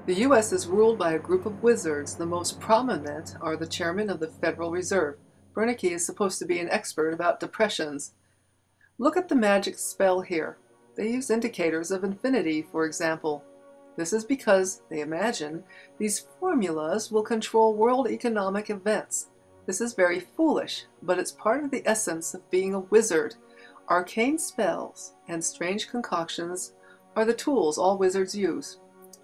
The U.S. is ruled by a group of wizards. The most prominent are the chairman of the Federal Reserve. Bernanke is supposed to be an expert about depressions. Look at the magic spell here. They use indicators of infinity, for example. This is because they imagine these formulas will control world economic events. This is very foolish, but it's part of the essence of being a wizard. Arcane spells and strange concoctions are the tools all wizards use.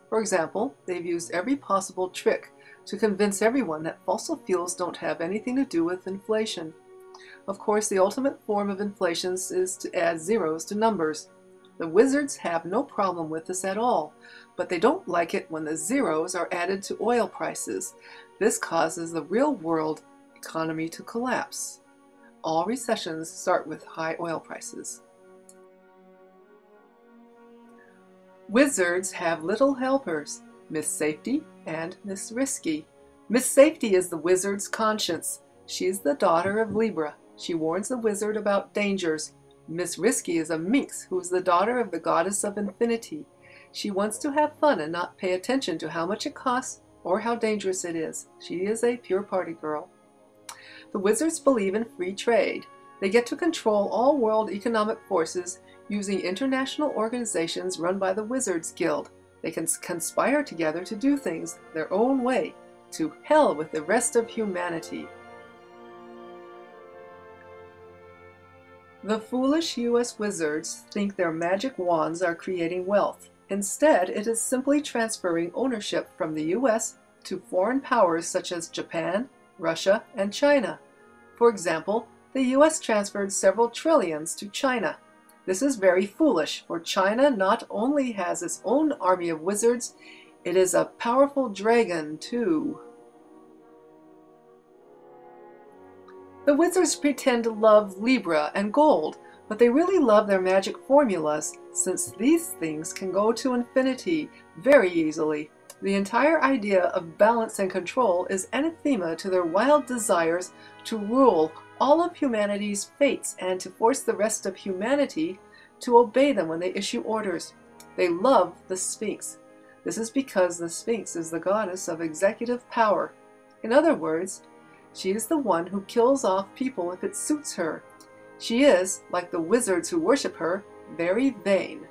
For example, they've used every possible trick to convince everyone that fossil fuels don't have anything to do with inflation. Of course, the ultimate form of inflation is to add zeros to numbers. The wizards have no problem with this at all, but they don't like it when the zeros are added to oil prices. This causes the real world economy to collapse. All recessions start with high oil prices. Wizards have little helpers, Miss Safety and Miss Risky. Miss Safety is the wizard's conscience. She's the daughter of Libra. She warns the wizard about dangers. Miss Risky is a minx who is the daughter of the goddess of infinity. She wants to have fun and not pay attention to how much it costs or how dangerous it is. She is a pure party girl. The wizards believe in free trade. They get to control all world economic forces using international organizations run by the Wizards Guild. They can conspire together to do things their own way. To hell with the rest of humanity. The foolish U.S. wizards think their magic wands are creating wealth. Instead, it is simply transferring ownership from the U.S. to foreign powers such as Japan, Russia, and China. For example, the U.S. transferred several trillions to China. This is very foolish, for China not only has its own army of wizards, it is a powerful dragon too. The wizards pretend to love Libra and gold, but they really love their magic formulas, since these things can go to infinity very easily. The entire idea of balance and control is anathema to their wild desires to rule all of humanity's fates and to force the rest of humanity to obey them when they issue orders. They love the Sphinx. This is because the Sphinx is the goddess of executive power. In other words, she is the one who kills off people if it suits her. She is, like the wizards who worship her, very vain.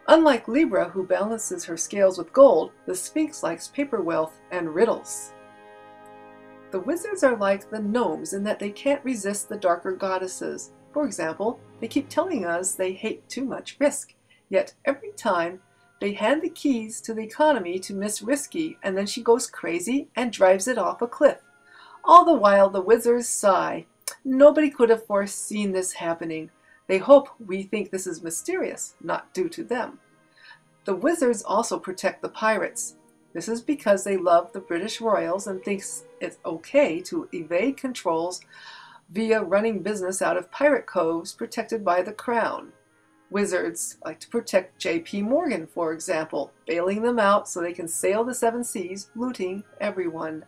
Unlike Libra, who balances her scales with gold, the Sphinx likes paper wealth and riddles. The wizards are like the gnomes in that they can't resist the darker goddesses. For example, they keep telling us they hate too much risk, yet every time they hand the keys to the economy to Miss Risky, and then she goes crazy and drives it off a cliff. All the while the wizards sigh. Nobody could have foreseen this happening. They hope we think this is mysterious, not due to them. The wizards also protect the pirates. This is because they love the British royals and thinks it's okay to evade controls via running business out of pirate coves protected by the crown. Wizards like to protect J.P. Morgan, for example, bailing them out so they can sail the seven seas, looting everyone.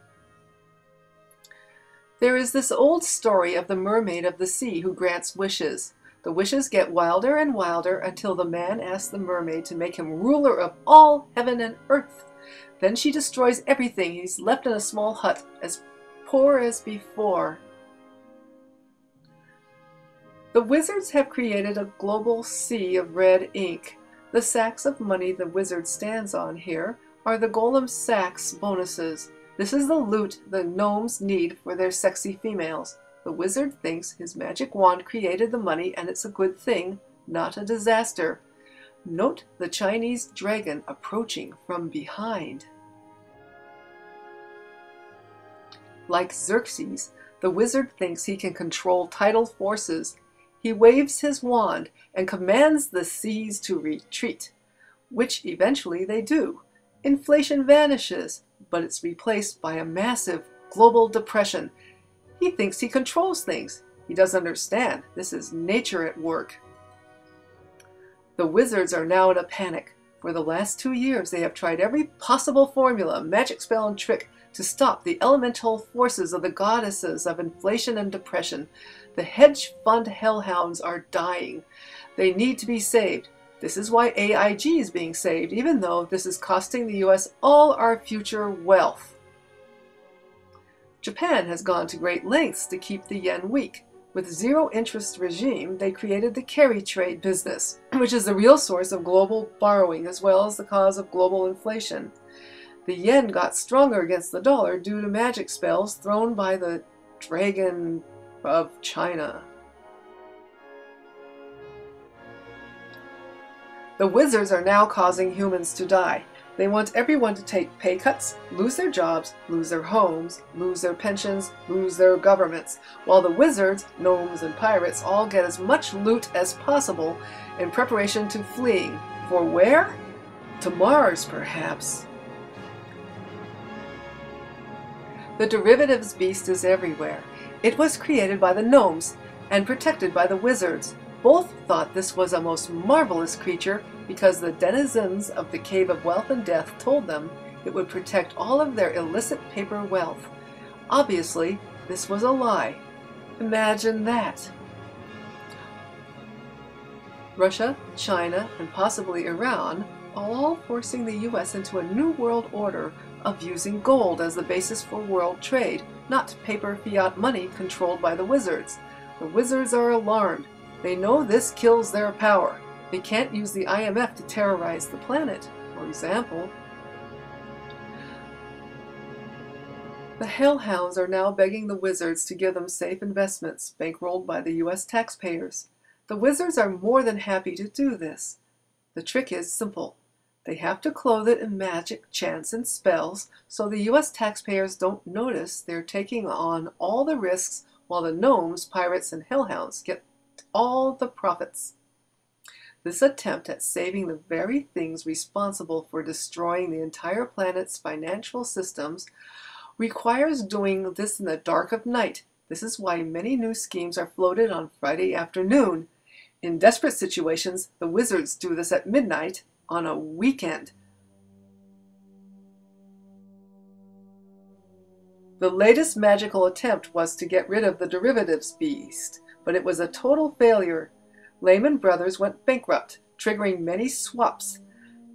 There is this old story of the mermaid of the sea who grants wishes. The wishes get wilder and wilder until the man asks the mermaid to make him ruler of all heaven and earth. Then she destroys everything. He's left in a small hut, as poor as before. The wizards have created a global sea of red ink. The sacks of money the wizard stands on here are the golem sacks bonuses. This is the loot the gnomes need for their sexy females. The wizard thinks his magic wand created the money and it's a good thing, not a disaster. Note the Chinese dragon approaching from behind. Like Xerxes, the wizard thinks he can control tidal forces. He waves his wand and commands the seas to retreat, which eventually they do. Inflation vanishes, but it's replaced by a massive global depression. He thinks he controls things. He doesn't understand. This is nature at work. The wizards are now in a panic. For the last 2 years, they have tried every possible formula, magic spell, and trick to stop the elemental forces of the goddesses of inflation and depression. The hedge fund hellhounds are dying. They need to be saved. This is why AIG is being saved, even though this is costing the US all our future wealth. Japan has gone to great lengths to keep the yen weak. With zero interest regime, they created the carry trade business, which is the real source of global borrowing as well as the cause of global inflation. The yen got stronger against the dollar due to magic spells thrown by the Dragon of China. The wizards are now causing humans to die. They want everyone to take pay cuts, lose their jobs, lose their homes, lose their pensions, lose their governments, while the wizards, gnomes, and pirates all get as much loot as possible in preparation to fleeing. For where? To Mars, perhaps. The derivatives beast is everywhere. It was created by the gnomes and protected by the wizards. Both thought this was a most marvelous creature because the denizens of the Cave of Wealth and Death told them it would protect all of their illicit paper wealth. Obviously, this was a lie. Imagine that. Russia, China, and possibly Iran are all forcing the US into a new world order of using gold as the basis for world trade, not paper fiat money controlled by the wizards. The wizards are alarmed. They know this kills their power. They can't use the IMF to terrorize the planet, for example. The hellhounds are now begging the wizards to give them safe investments, bankrolled by the US taxpayers. The wizards are more than happy to do this. The trick is simple. They have to clothe it in magic, chants, and spells so the US taxpayers don't notice they're taking on all the risks while the gnomes, pirates, and hellhounds get all the profits. This attempt at saving the very things responsible for destroying the entire planet's financial systems requires doing this in the dark of night. This is why many new schemes are floated on Friday afternoon. In desperate situations, the wizards do this at midnight on a weekend. The latest magical attempt was to get rid of the derivatives beast, but it was a total failure. Lehman Brothers went bankrupt, triggering many swaps.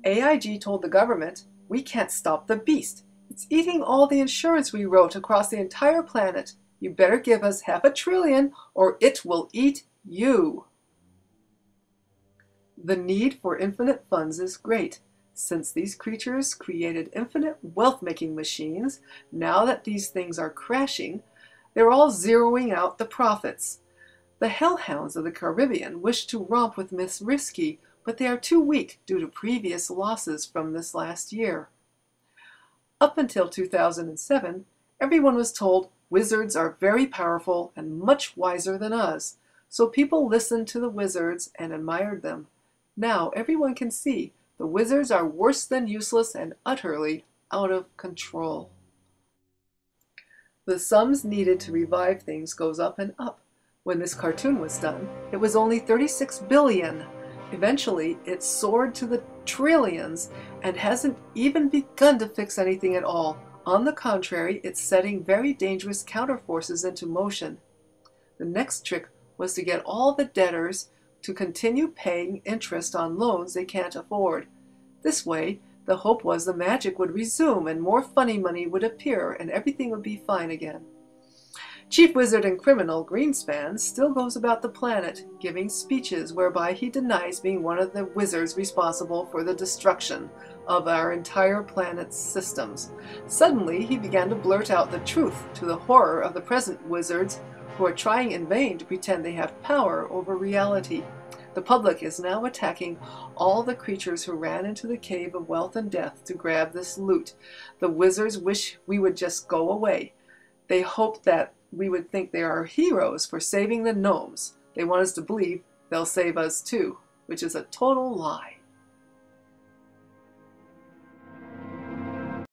AIG told the government, "We can't stop the beast. It's eating all the insurance we wrote across the entire planet. You better give us $500 billion or it will eat you." The need for infinite funds is great. Since these creatures created infinite wealth-making machines, now that these things are crashing, they're all zeroing out the profits. The hellhounds of the Caribbean wish to romp with Miss Risky, but they are too weak due to previous losses from this last year. Up until 2007, everyone was told wizards are very powerful and much wiser than us, so people listened to the wizards and admired them. Now everyone can see the wizards are worse than useless and utterly out of control. The sums needed to revive things goes up and up. When this cartoon was done, it was only 36 billion. Eventually, it soared to the trillions and hasn't even begun to fix anything at all. On the contrary, it's setting very dangerous counterforces into motion. The next trick was to get all the debtors to continue paying interest on loans they can't afford. This way, the hope was the magic would resume and more funny money would appear and everything would be fine again. Chief Wizard and Criminal Greenspan still goes about the planet, giving speeches whereby he denies being one of the wizards responsible for the destruction of our entire planet's systems. Suddenly, he began to blurt out the truth to the horror of the present wizards who are trying in vain to pretend they have power over reality. The public is now attacking all the creatures who ran into the Cave of Wealth and Death to grab this loot. The wizards wish we would just go away. They hope that we would think they are heroes for saving the gnomes. They want us to believe they'll save us too, which is a total lie.